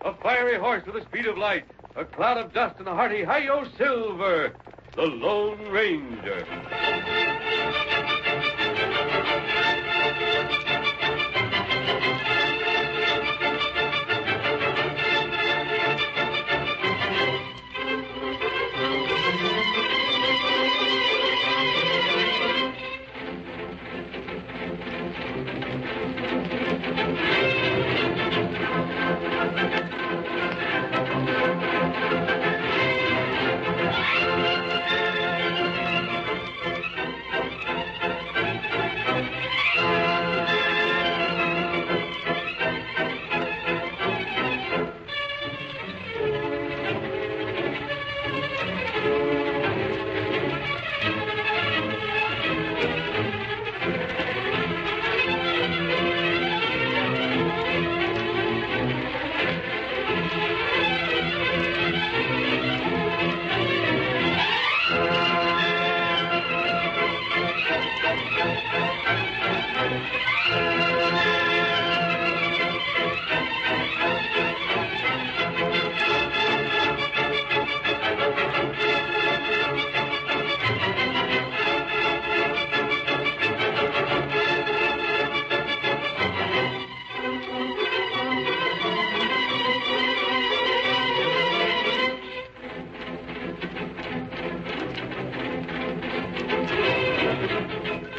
A fiery horse with the speed of light, a cloud of dust, and a hearty hi-yo silver, the Lone Ranger.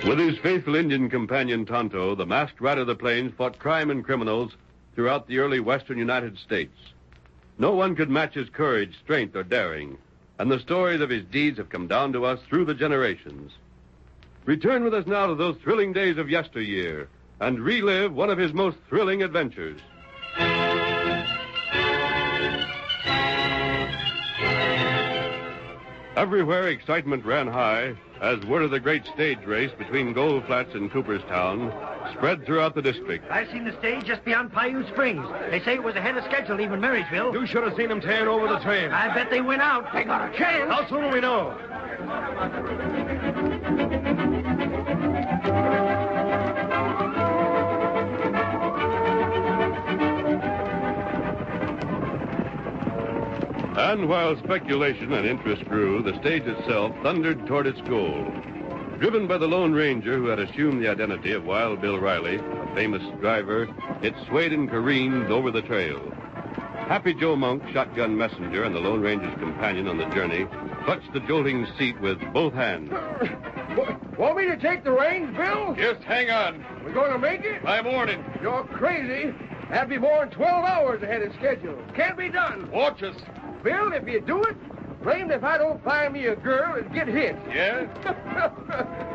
With his faithful Indian companion Tonto, the masked rider of the plains fought crime and criminals throughout the early western United States. No one could match his courage, strength, or daring, and the stories of his deeds have come down to us through the generations. Return with us now to those thrilling days of yesteryear and relive one of his most thrilling adventures. Everywhere excitement ran high as word of the great stage race between Gold Flats and Cooperstown spread throughout the district. I seen the stage just beyond Paiute Springs. They say it was ahead of schedule leaving Marysville. You should have seen them tearing over the train. I bet they went out. They got a chance. How soon will we know? And while speculation and interest grew, the stage itself thundered toward its goal. Driven by the Lone Ranger, who had assumed the identity of Wild Bill Riley, a famous driver, it swayed and careened over the trail. Happy Joe Monk, shotgun messenger and the Lone Ranger's companion on the journey, clutched the jolting seat with both hands. Want me to take the reins, Bill? Just hang on. We're going to make it? By morning. You're crazy. That'd be more than 12 hours ahead of schedule. Can't be done. Watch us. Bill, if you do it, blamed if I don't find me a girl and get hit. Yeah?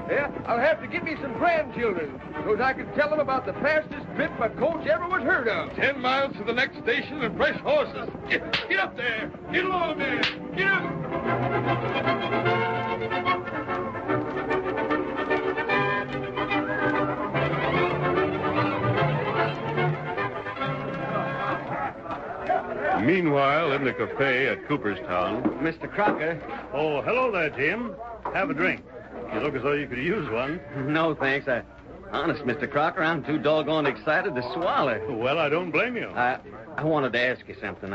Yeah, I'll have to get me some grandchildren so I can tell them about the fastest trip my coach ever was heard of. 10 miles to the next station and fresh horses. Get up there. Get along there. Get up. Meanwhile, in the cafe at Cooperstown... Mr. Crocker. Oh, hello there, Jim. Have a drink. You look as though you could use one. No, thanks. Honest, Mr. Crocker, I'm too doggone excited to swallow. Well, I don't blame you. I wanted to ask you something.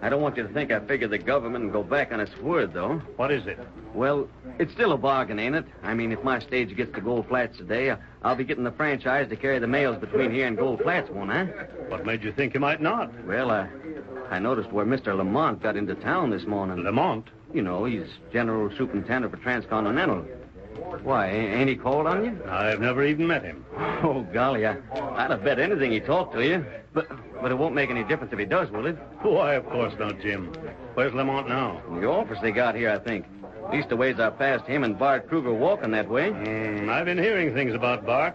I don't want you to think I figured the government and go back on its word, though. What is it? Well, it's still a bargain, ain't it? I mean, if my stage gets to Gold Flats today, I'll be getting the franchise to carry the mails between here and Gold Flats, won't I? What made you think you might not? Well, I noticed where Mr. Lamont got into town this morning. Lamont? You know, he's General Superintendent for Transcontinental. Why, ain't he called on you? I've never even met him. Oh, golly, I'd have bet anything he talked to you. But it won't make any difference if he does, will it? Why, of course not, Jim. Where's Lamont now? The office they got here, I think. Leastways, I passed him and Bart Kruger walking that way. I've been hearing things about Bart.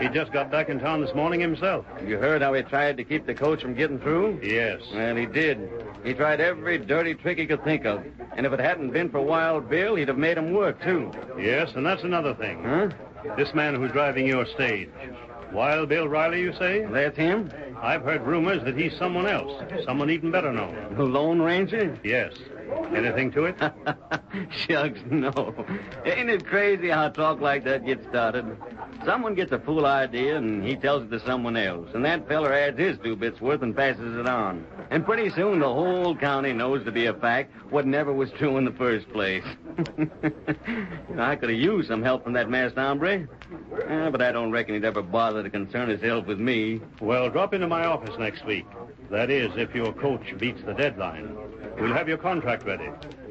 He just got back in town this morning himself. You heard how he tried to keep the coach from getting through? Yes. Well, he did. He tried every dirty trick he could think of. And if it hadn't been for Wild Bill, he'd have made him work, too. Yes, and that's another thing. Huh? This man who's driving your stage. Wild Bill Riley, you say? That's him? I've heard rumors that he's someone else. Someone even better known. The Lone Ranger? Yes. Anything to it? Shucks, no. Ain't it crazy how talk like that gets started? Someone gets a fool idea, and he tells it to someone else. And that feller adds his 2 bits worth and passes it on. And pretty soon the whole county knows to be a fact what never was true in the first place. I could have used some help from that masked hombre. But I don't reckon he'd ever bother to concern himself with me. Well, drop into my office next week. That is, if your coach beats the deadline. We'll have your contract ready.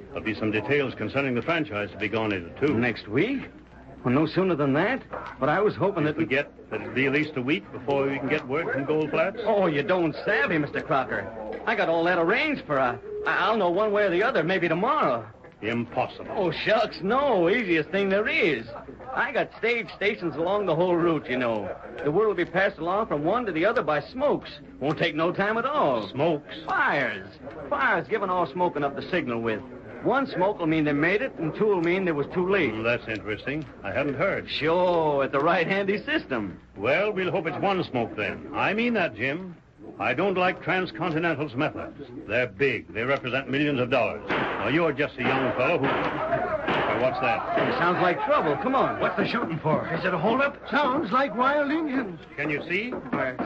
There'll be some details concerning the franchise to be gone into, too. Next week? Well, no sooner than that. But I was hoping that... Forget that it'll be at least a week before we can get word from Gold Flats? Oh, you don't savvy, Mr. Crocker. I got all that arranged for I'll know one way or the other, maybe tomorrow. Impossible. Oh, shucks, no. Easiest thing there is. I got stage stations along the whole route, you know. The word will be passed along from one to the other by smokes. Won't take no time at all. Smokes? Fires. Fires giving all smoke enough to signal with. 1 smoke will mean they made it, and 2 will mean they was too late. That's interesting. I hadn't heard. Sure, it's a right handy system. Well, we'll hope it's 1 smoke then. I mean that, Jim. I don't like Transcontinental's methods. They're big. They represent millions of dollars. Now, you're just a young fellow who... what's that? It sounds like trouble. Come on. What's the shooting for? Is it a holdup? Sounds like wild Indians. Can you see?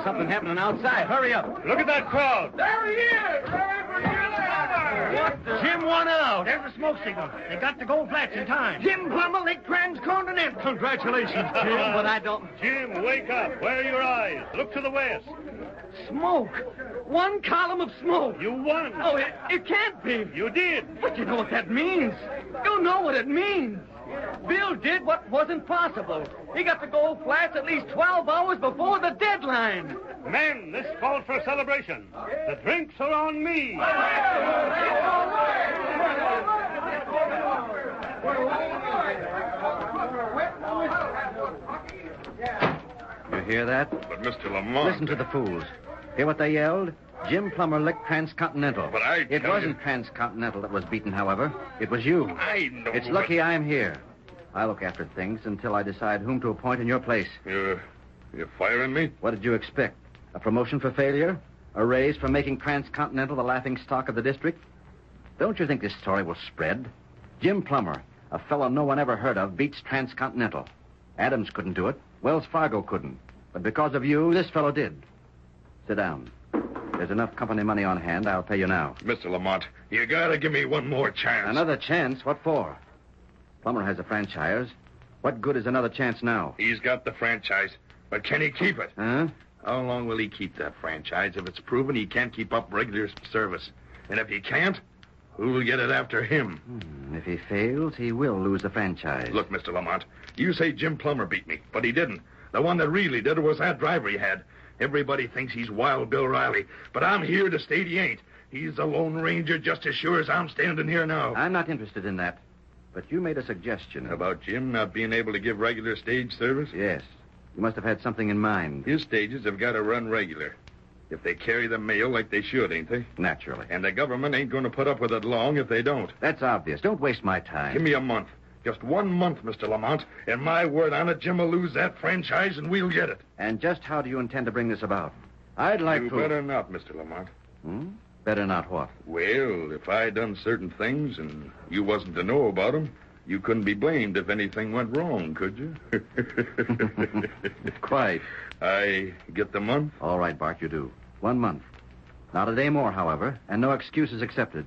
Something happening outside. Hurry up. Look at that crowd. There he is! Ready for What the... Jim won out. There's the smoke signal. They got to Gold Flats in time. Jim Plummer, Lake Transcontinental. Congratulations, Jim, but I don't... Jim, wake up. Where are your eyes? Look to the west. Smoke. 1 column of smoke. You won. Oh, it can't be. You did. But you know what that means. You know what it means. Bill did what wasn't possible. He got to Gold Flats at least 12 hours before the deadline. Men, this calls for a celebration. The drinks are on me. You hear that? But, Mr. Lamont... Listen to the fools. Hear what they yelled? Jim Plummer licked Transcontinental. But It wasn't Transcontinental that was beaten, however. It was you. I know... It's lucky I'm here. I look after things until I decide whom to appoint in your place. You're firing me? What did you expect? A promotion for failure? A raise for making Transcontinental the laughing stock of the district? Don't you think this story will spread? Jim Plummer, a fellow no one ever heard of, beats Transcontinental. Adams couldn't do it. Wells Fargo couldn't. But because of you, this fellow did. Sit down. There's enough company money on hand. I'll pay you now. Mr. Lamont, you gotta give me one more chance. Another chance? What for? Plummer has a franchise. What good is another chance now? He's got the franchise, but can he keep it? Huh? How long will he keep that franchise if it's proven he can't keep up regular service? And if he can't, who'll get it after him? If he fails, he will lose the franchise. Look, Mr. Lamont, you say Jim Plummer beat me, but he didn't. The one that really did it was that driver he had. Everybody thinks he's Wild Bill Riley, but I'm here to state he ain't. He's the Lone Ranger just as sure as I'm standing here now. I'm not interested in that. But you made a suggestion. About Jim not being able to give regular stage service? Yes. You must have had something in mind. His stages have got to run regular. If they carry the mail like they should, ain't they? Naturally. And the government ain't going to put up with it long if they don't. That's obvious. Don't waste my time. Give me a month. Just 1 month, Mr. Lamont. And my word on it, Jim will lose that franchise and we'll get it. And just how do you intend to bring this about? I'd like You to... better not, Mr. Lamont. Better not what? Well, if I done certain things and you wasn't to know about them, you couldn't be blamed if anything went wrong, could you? Quite. I get the month? All right, Bart, you do. 1 month. Not a day more, however, and no excuses accepted.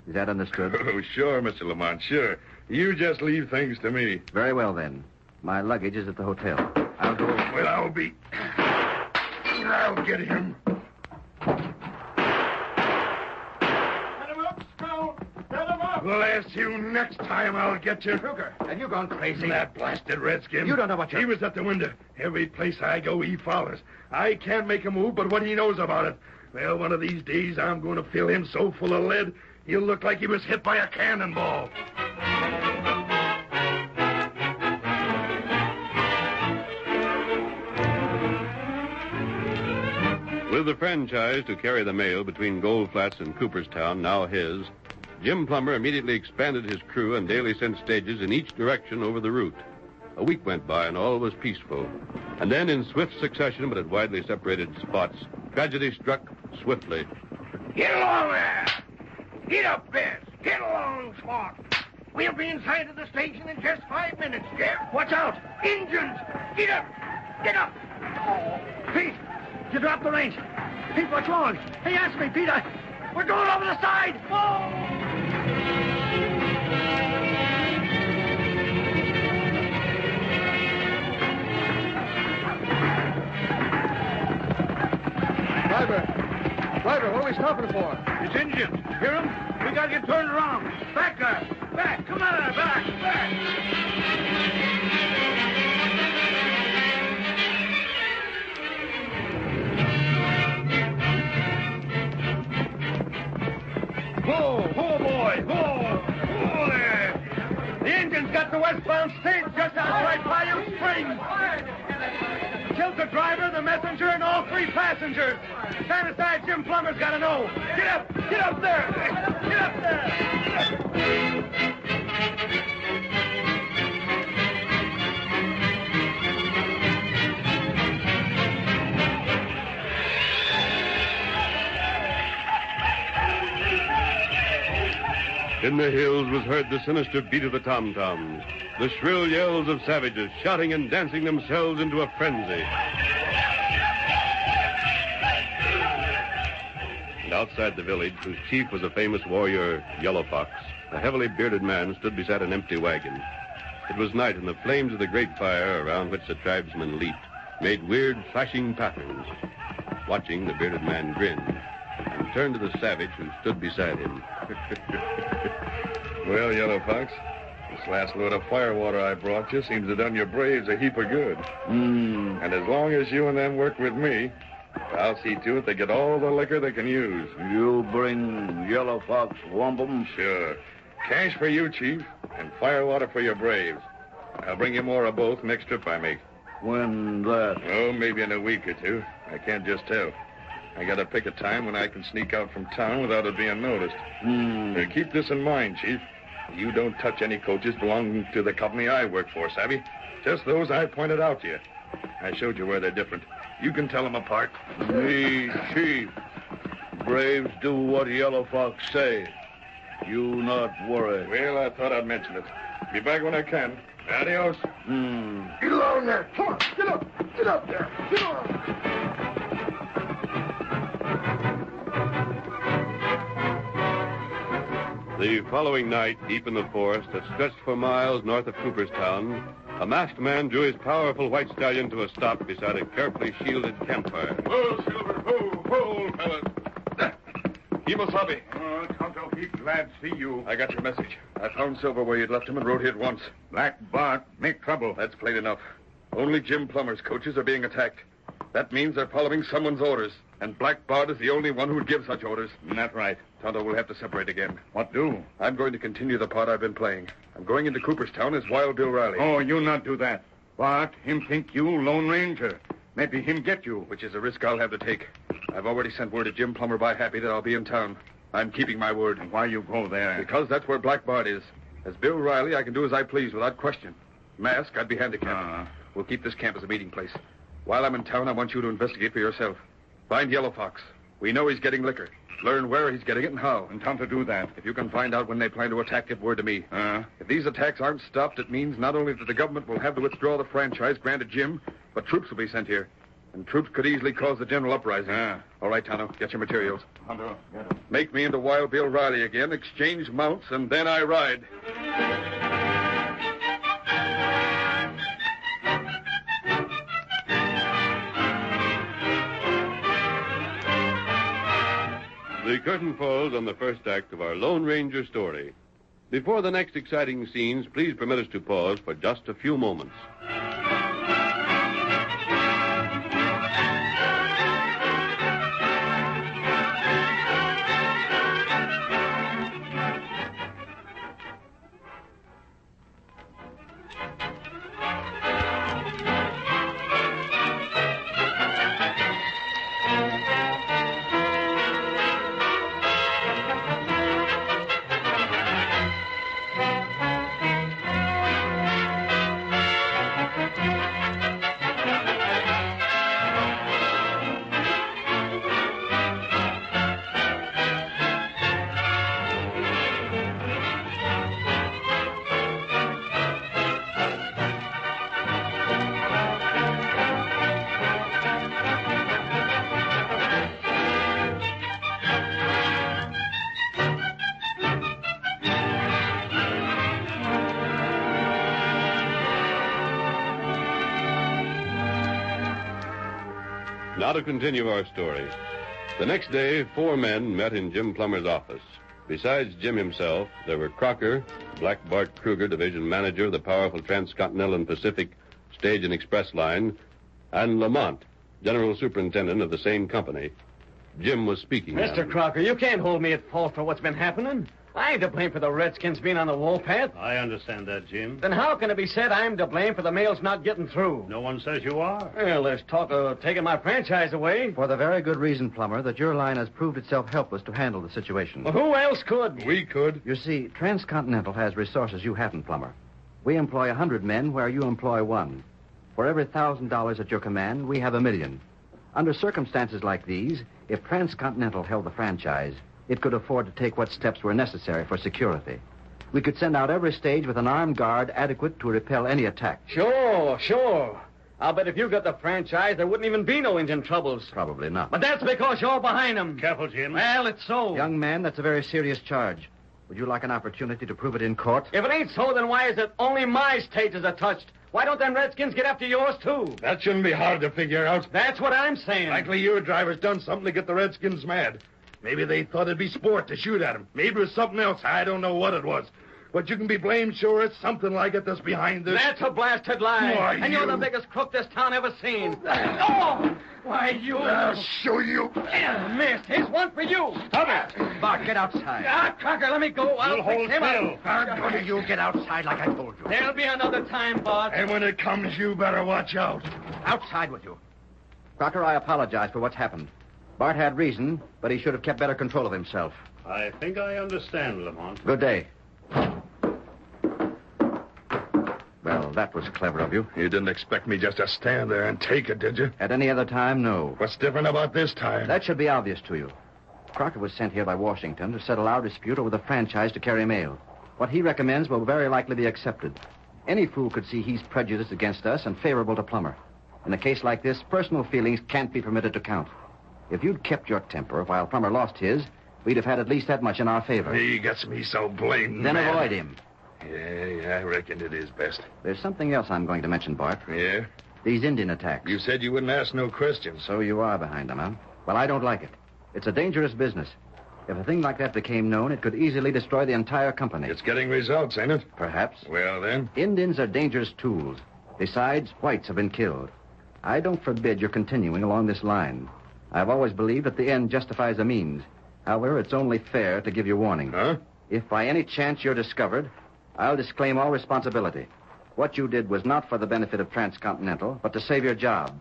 Is that understood? Oh, sure, Mr. Lamont, sure. You just leave things to me. Very well, then. My luggage is at the hotel. I'll go... Well, I'll get him. Blast you, next time I'll get you. Kruger, have you gone crazy? That blasted redskin. You don't know what you're... He was at the window. Every place I go, he follows. I can't make a move but what he knows about it. Well, one of these days I'm going to fill him so full of lead, he'll look like he was hit by a cannonball. With the franchise to carry the mail between Gold Flats and Cooperstown now his, Jim Plummer immediately expanded his crew and daily sent stages in each direction over the route. A week went by and all was peaceful. And then, in swift succession but at widely separated spots, tragedy struck swiftly. Get along there! Get up, Vince! Get along, Swart. We'll be inside of the station in just 5 minutes, Jeff. Watch out. Injuns. Get up. Get up. Pete, you dropped the range. Pete, what's wrong? Hey, answer me, Pete. We're going over the side. Driver, what are we stopping for? It's Indians. Hear them? We got to get turned around. Back, guys. Back. Come on, back. Whoa, boy. Whoa there. The Indians got the westbound stage just outside Bayou Springs. Killed the driver, the messenger, and all 3 passengers. Stand aside, Jim Plummer's got to know. Get up there. Get up there. In the hills was heard the sinister beat of the tom-toms, the shrill yells of savages shouting and dancing themselves into a frenzy. And outside the village, whose chief was a famous warrior, Yellow Fox, a heavily bearded man stood beside an empty wagon. It was night, and the flames of the great fire around which the tribesmen leaped made weird, flashing patterns. Watching, the bearded man grinned and turned to the savage who stood beside him. Well, Yellow Fox, this last load of firewater I brought you seems to have done your braves a heap of good. And as long as you and them work with me, I'll see to it they get all the liquor they can use. You bring Yellow Fox wampum? Sure. Cash for you, Chief, and firewater for your braves. I'll bring you more of both next trip I make. When that? Oh, maybe in a week or two. I can't just tell. I gotta pick a time when I can sneak out from town without it being noticed. Keep this in mind, Chief. You don't touch any coaches belonging to the company I work for, savvy? Just those I pointed out to you. I showed you where they're different. You can tell them apart. Me, Chief. Braves do what Yellow Fox say. You not worry. Well, I thought I'd mention it. Be back when I can. Adios. Get along there. Come on. Get up. Get up there. Get on. The following night, deep in the forest that stretched for miles north of Cooperstown, a masked man drew his powerful white stallion to a stop beside a carefully shielded campfire. Whoa, Silver. Whoa, fellas. Kimosabe. Tonto, heap glad to see you. I got your message. I found Silver where you'd left him and rode here at once. Black Bart, make trouble. That's plain enough. Only Jim Plummer's coaches are being attacked. That means they're following someone's orders. And Black Bart is the only one who would give such orders. That's right. Tonto, we'll have to separate again. What do? I'm going to continue the part I've been playing. I'm going into Cooperstown as Wild Bill Riley. Oh, you not do that. Bart, him think you Lone Ranger. Maybe him get you. Which is a risk I'll have to take. I've already sent word to Jim Plummer by Happy that I'll be in town. I'm keeping my word. And why you go there? Because that's where Black Bart is. As Bill Riley, I can do as I please without question. Mask, I'd be handicapped. We'll keep this camp as a meeting place. While I'm in town, I want you to investigate for yourself. Find Yellow Fox. We know he's getting liquor. Learn where he's getting it and how. And time to do that. If you can find out when they plan to attack, give word to me. If these attacks aren't stopped, it means not only that the government will have to withdraw the franchise granted Jim, but troops will be sent here. And troops could easily cause the general uprising. All right, Tonto, get your materials. Tonto, get it. Make me into Wild Bill Riley again, exchange mounts, and then I ride. The curtain falls on the first act of our Lone Ranger story. Before the next exciting scenes, please permit us to pause for just a few moments. Now to continue our story. The next day, 4 men met in Jim Plummer's office. Besides Jim himself, there were Crocker, Black Bart Kruger, division manager of the powerful Transcontinental and Pacific Stage and Express Line, and Lamont, general superintendent of the same company. Jim was speaking. Mr. Crocker, you can't hold me at fault for what's been happening. I ain't to blame for the Redskins being on the warpath. I understand that, Jim. Then how can it be said I'm to blame for the mails not getting through? No one says you are. Well, there's talk of taking my franchise away. For the very good reason, Plummer, that your line has proved itself helpless to handle the situation. Well, who else could? We could. You see, Transcontinental has resources you haven't, Plummer. We employ 100 men where you employ 1. For every $1,000 at your command, we have $1 million. Under circumstances like these, if Transcontinental held the franchise, it could afford to take what steps were necessary for security. We could send out every stage with an armed guard adequate to repel any attack. Sure. I'll bet if you got the franchise, there wouldn't even be no engine troubles. Probably not. But that's because you're behind them. Careful, Jim. Well, it's so. Young man, that's a very serious charge. Would you like an opportunity to prove it in court? If it ain't so, then why is it only my stages are touched? Why don't them Redskins get after yours, too? That shouldn't be hard to figure out. That's what I'm saying. Likely your driver's done something to get the Redskins mad. Maybe they thought it'd be sport to shoot at him. Maybe it was something else. I don't know what it was. But you can be blamed sure it's something like it that's behind this. That's a blasted lie. Why, and you're the biggest crook this town ever seen. Oh! Why, you... I'll show you. Missed. Here's one for you. Stop it! Bart, get outside. Crocker, let me go. I'll You'll fix hold him still. up. You get outside like I told you. There'll be another time, Bart. And when it comes, you better watch out. Outside with you. Crocker, I apologize for what's happened. Bart had reason, but he should have kept better control of himself. I think I understand, Lamont. Good day. Well, that was clever of you. You didn't expect me just to stand there and take it, did you? At any other time, no. What's different about this time? That should be obvious to you. Crocker was sent here by Washington to settle our dispute over the franchise to carry mail. What he recommends will very likely be accepted. Any fool could see he's prejudiced against us and favorable to Plummer. In a case like this, personal feelings can't be permitted to count. If you'd kept your temper while Plummer lost his, we'd have had at least that much in our favor. He gets me so blamed Then mad. avoid him. Yeah, I reckon it is best. There's something else I'm going to mention, Bart. Yeah? These Indian attacks. You said you wouldn't ask no questions. So you are behind them, huh? Well, I don't like it. It's a dangerous business. If a thing like that became known, it could easily destroy the entire company. It's getting results, ain't it? Perhaps. Well, then. Indians are dangerous tools. Besides, whites have been killed. I don't forbid your continuing along this line. I've always believed that the end justifies the means. However, it's only fair to give you warning. Huh? If by any chance you're discovered, I'll disclaim all responsibility. What you did was not for the benefit of Transcontinental, but to save your job.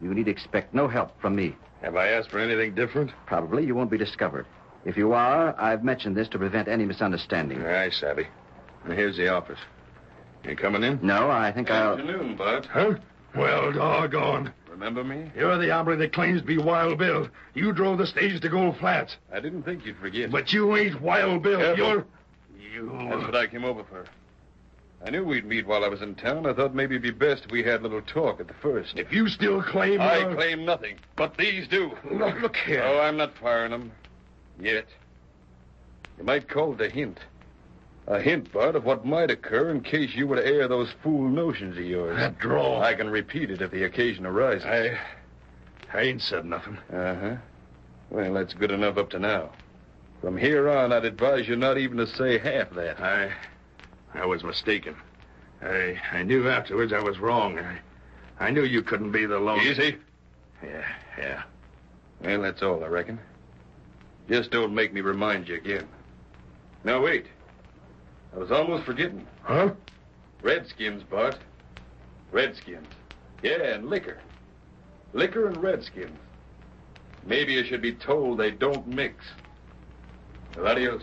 You need expect no help from me. Have I asked for anything different? Probably you won't be discovered. If you are, I've mentioned this to prevent any misunderstanding. Aye, savvy. And here's the office. You coming in? No, I think I'll... Afternoon, Bart. Huh? Well, doggone. Remember me? You're the hombre that claims to be Wild Bill. You drove the stage to Gold Flats. I didn't think you'd forget. But you ain't Wild Bill. Careful. You're... That's what I came over for. I knew we'd meet while I was in town. I thought maybe it'd be best if we had a little talk at the first. If you still claim... I claim nothing, but these do. Look here. Oh, I'm not firing them. Yet. You might call it a hint. A hint, Bart, of what might occur in case you were to air those fool notions of yours. That draw. I can repeat it if the occasion arises. I ain't said nothing. Uh-huh. Well, that's good enough up to now. From here on, I'd advise you not even to say half that. I was mistaken. I knew afterwards I was wrong. I knew you couldn't be the lone... Easy. Yeah. Well, that's all, I reckon. Just don't make me remind you again. Now, wait. I was almost forgetting. Huh? Redskins, Bart. Redskins. Yeah, and liquor. Liquor and redskins. Maybe you should be told they don't mix. Well, adios.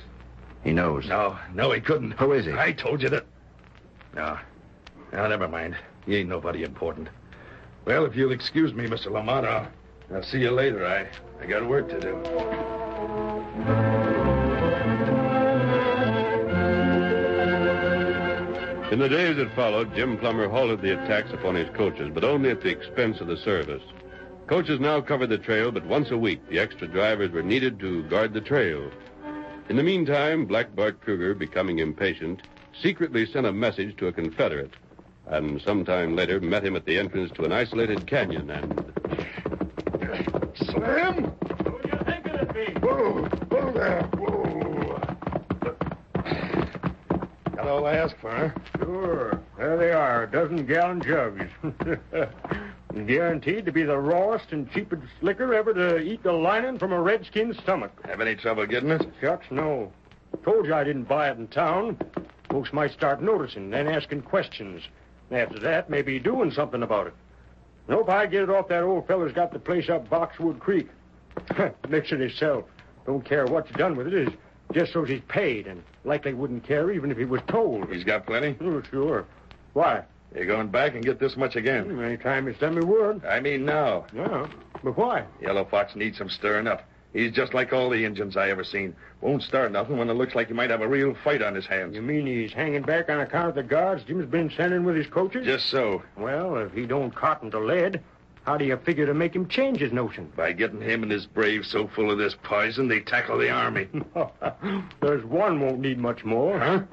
He knows. No, he couldn't. Who is he? I told you that... No, never mind. He ain't nobody important. Well, if you'll excuse me, Mr. Lamont, I'll see you later. I got work to do. In the days that followed, Jim Plummer halted the attacks upon his coaches, but only at the expense of the service. Coaches now covered the trail, but once a week, the extra drivers were needed to guard the trail. In the meantime, Black Bart Kruger, becoming impatient, secretly sent a message to a Confederate, and sometime later met him at the entrance to an isolated canyon and... Slim? Who do you think it'd be? Whoa, whoa there, whoa. Got all I asked for, huh? Sure. There they are, a dozen gallon jugs. Guaranteed to be the rawest and cheapest liquor ever to eat the lining from a redskin's stomach. Have any trouble getting it? Shucks, no. Told you I didn't buy it in town. Folks might start noticing, then asking questions. After that, maybe doing something about it. Nope, I get it off that old feller's got the place up Boxwood Creek. Mix it himself. Don't care what's done with it. It's just so he's paid, and likely wouldn't care even if he was told. He's got plenty? Oh, sure. Why? You're going back and get this much again. Anytime he sent me word. I mean now. Yeah, but why? Yellow Fox needs some stirring up. He's just like all the Injuns I ever seen. Won't start nothing when it looks like he might have a real fight on his hands. You mean he's hanging back on account of the guards Jim's been sending with his coaches? Just so. Well, if he don't cotton to lead, how do you figure to make him change his notion? By getting him and his braves so full of this poison, they tackle the army. There's one won't need much more. Huh?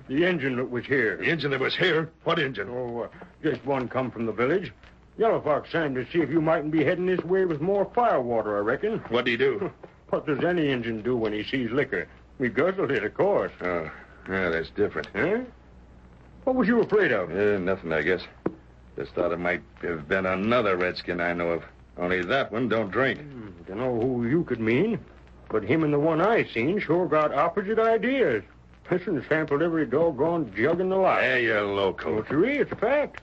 The Injun that was here. The Injun that was here? What Injun? Oh, just one come from the village. Yellow Fox sent him to see if you mightn't be heading this way with more firewater, I reckon. What'd he do? What does any Injun do when he sees liquor? We guzzled it, of course. Oh, yeah, that's different. Huh? What was you afraid of? Nothing, I guess. Just thought it might have been another redskin I know of. Only that one don't drink. Don't know who you could mean, but him and the one I seen sure got opposite ideas. Listen, sampled every doggone jug in the lot. Hey, you're loco. Oh, sure, it's a fact.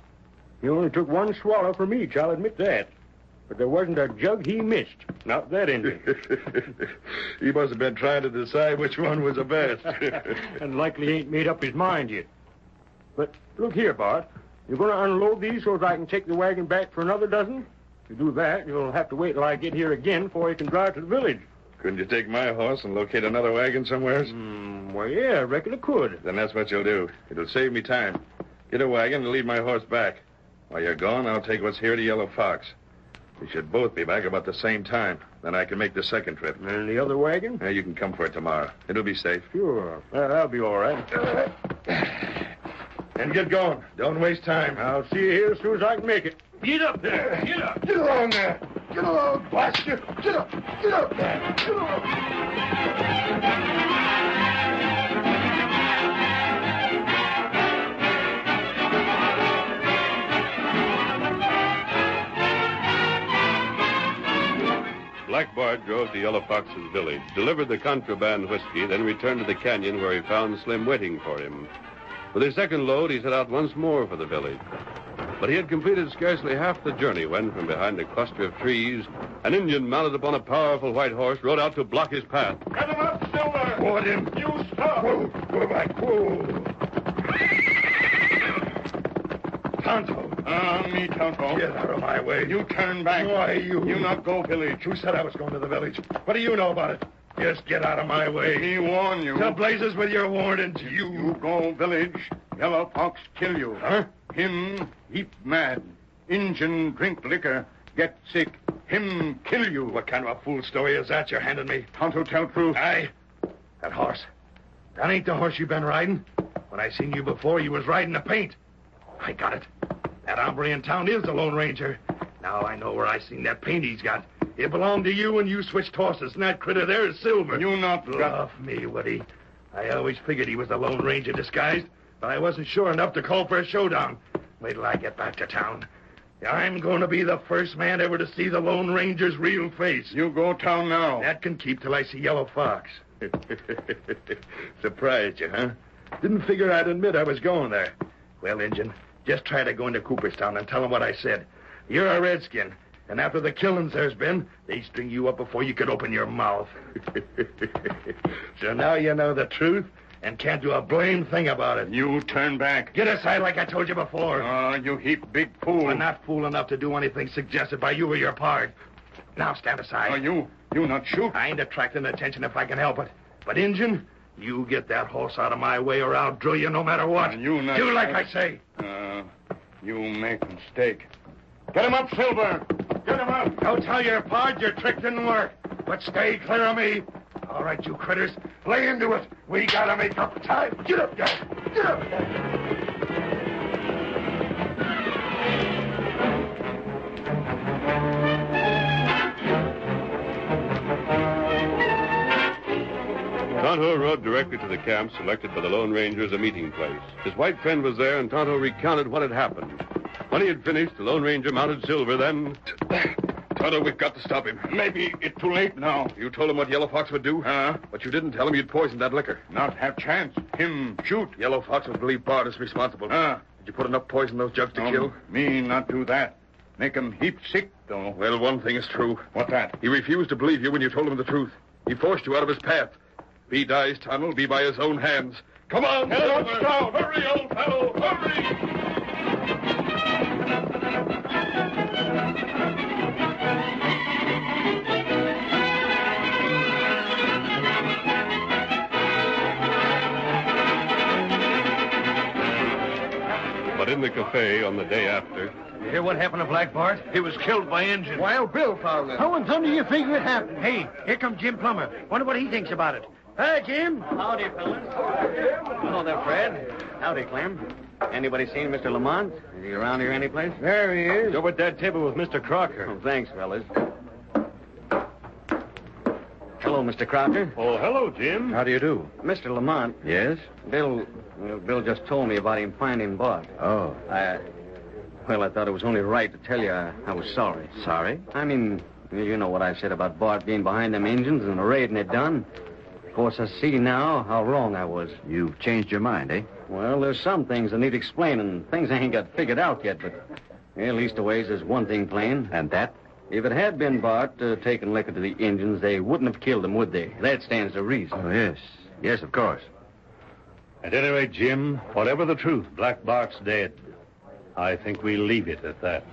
He only took one swallow from each, I'll admit that. But there wasn't a jug he missed. Not that Indian. He must have been trying to decide which one was the best. And likely ain't made up his mind yet. But look here, Bart. You're going to unload these so that I can take the wagon back for another dozen? To do that, you'll have to wait till I get here again before you can drive to the village. Couldn't you take my horse and locate another wagon somewhere? Well, yeah, I reckon I could. Then that's what you'll do. It'll save me time. Get a wagon and lead my horse back. While you're gone, I'll take what's here to Yellow Fox. We should both be back about the same time. Then I can make the second trip. And the other wagon? You can come for it tomorrow. It'll be safe. Sure. That'll be all right. And get going. Don't waste time. I'll see you here as soon as I can make it. Get up there. Get up. Get along there. Get along, blast you. Get up. Get up there. Get along. Black Bart drove to Yellow Fox's village, delivered the contraband whiskey, then returned to the canyon where he found Slim waiting for him. With his second load, he set out once more for the village. But he had completed scarcely half the journey when, from behind a cluster of trees, an Indian mounted upon a powerful white horse rode out to block his path. Get him up, Silver. Ward him. You stop. Whoa back. Whoa. Tonto. Me, Tonto. Get out of my way. You turn back. Why, you not go village. Who said I was going to the village? What do you know about it? Just get out of my way. Me warn you. To blazes with your warnings, You go village, Yellow Fox kill you. Huh? Him heap mad. Injun drink liquor, get sick. Him kill you. What kind of a fool story is that you're handing me? Tonto tell truth. Aye. That horse. That ain't the horse you've been riding. When I seen you before, you was riding the paint. I got it. That hombre in town is the Lone Ranger. Now I know where I seen that paint he's got. It belonged to you when you switched horses, and that critter there is Silver. You not Bluff me, Woody. I always figured he was the Lone Ranger disguised, but I wasn't sure enough to call for a showdown. Wait till I get back to town. I'm going to be the first man ever to see the Lone Ranger's real face. You go town now. That can keep till I see Yellow Fox. Surprised you, huh? Didn't figure I'd admit I was going there. Well, Injun, just try to go into Cooperstown and tell them what I said. You're a redskin, and after the killings there's been, they string you up before you could open your mouth. So now you know the truth and can't do a blame thing about it. You turn back. Get aside like I told you before. You heap big fool. I'm not fool enough to do anything suggested by you or your pard. Now stand aside. You not shoot. I ain't attracting attention if I can help it. But, Injun, you get that horse out of my way or I'll drill you no matter what. You not... Do like I say. You make mistake. Get him up, Silver. Get him up. Don't tell your pard your trick didn't work. But stay clear of me. All right, you critters, lay into it. We gotta make up time. Get up, guys. Get up. Tonto rode directly to the camp selected by the Lone Ranger as a meeting place. His white friend was there, and Tonto recounted what had happened. When he had finished, the Lone Ranger mounted Silver, then... Tonto, we've got to stop him. Maybe it's too late now. You told him what Yellow Fox would do? But you didn't tell him you'd poisoned that liquor. Not have chance. Him shoot. Yellow Fox would believe Bart is responsible. Did you put enough poison in those jugs to kill? Me not do that. Make him heap sick, though. Well, one thing is true. What that? He refused to believe you when you told him the truth. He forced you out of his path. Be Dye's tunnel, be by his own hands. Come on, Silver! Hurry, old fellow, hurry! But in the cafe on the day after... You hear what happened to Black Bart? He was killed by Injun. Wild Bill found him. How in thunder you figure it happened? Hey, here comes Jim Plummer. Wonder what he thinks about it. Hi, Jim. Howdy, fellas. Hello there, Fred. Howdy, Clem. Anybody seen Mr. Lamont? Is he around here anyplace? There he is. Over at that table with Mr. Crocker. Oh, thanks, fellas. Hello, Mr. Crocker. Oh, hello, Jim. How do you do? Mr. Lamont, Yes? Bill just told me about him finding Bart. Oh. I thought it was only right to tell you I was sorry. Sorry? I mean, you know what I said about Bart being behind them engines and the raiding it done. Of course, I see now how wrong I was. You've changed your mind, eh? Well, there's some things that need explaining, things I ain't got figured out yet, but at least a ways there's one thing plain. And that? If it had been Bart taking liquor to the engines, they wouldn't have killed him, would they? That stands to reason. Oh, yes. Yes, of course. At any rate, Jim, whatever the truth, Black Bart's dead. I think we'll leave it at that.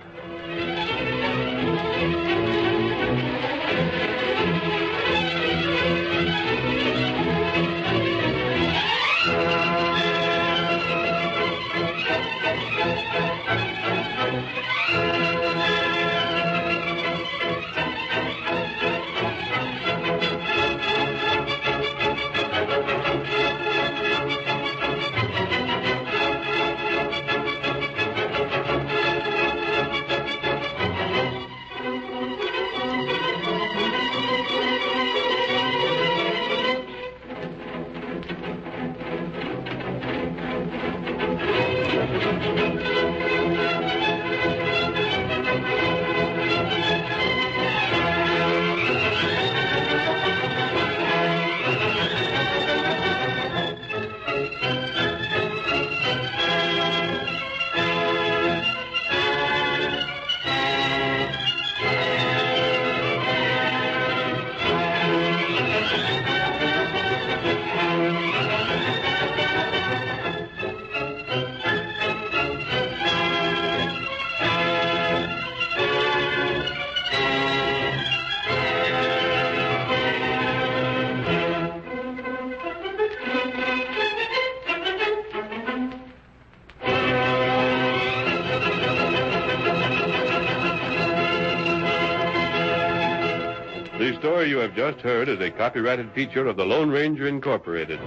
The story you have just heard is a copyrighted feature of the Lone Ranger Incorporated.